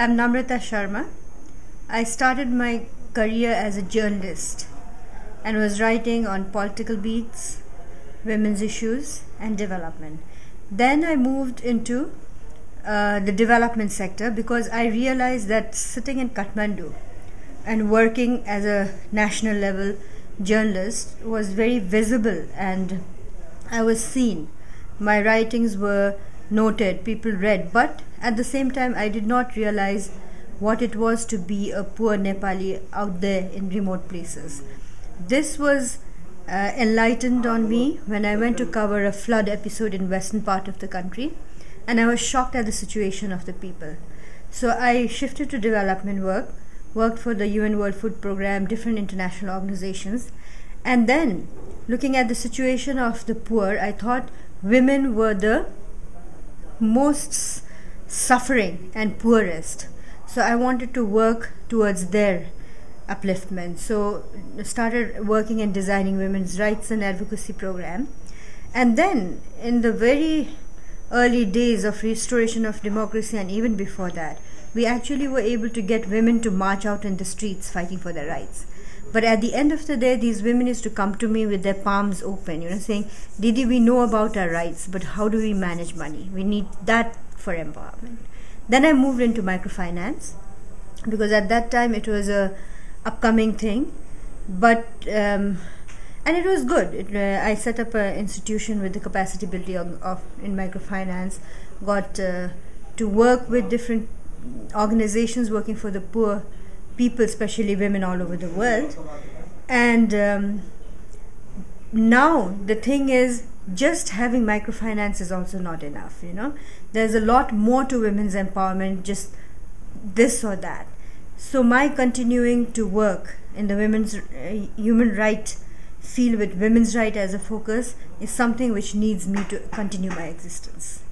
I'm Namrata Sharma. I started my career as a journalist and was writing on political beats, women's issues, and development. Then I moved into the development sector because I realized that sitting in Kathmandu and working as a national level journalist was very visible, and I was seen. My writings were noted, people read, but at the same time I did not realize what it was to be a poor Nepali out there in remote places. This was enlightened on me when I went to cover a flood episode in western part of the country, and I was shocked at the situation of the people. So I shifted to development work, worked for the UN World Food Programme, different international organizations, and then looking at the situation of the poor, I thought women were the most suffering and poorest. So I wanted to work towards their upliftment. So I started working and designing women's rights and advocacy program. And then in the very early days of restoration of democracy, and even before that, we actually were able to get women to march out in the streets fighting for their rights. But at the end of the day, these women used to come to me with their palms open, saying, Didi, we know about our rights, but how do we manage money? We need that for empowerment. Then I moved into microfinance, because at that time it was a upcoming thing, but and it was good. I set up an institution with the capacity building in microfinance, got to work with different organizations working for the poor people, especially women all over the world. And now the thing is, just having microfinance is also not enough. There's a lot more to women's empowerment, just this or that. So my continuing to work in the women's human right field with women's right as a focus is something which needs me to continue my existence.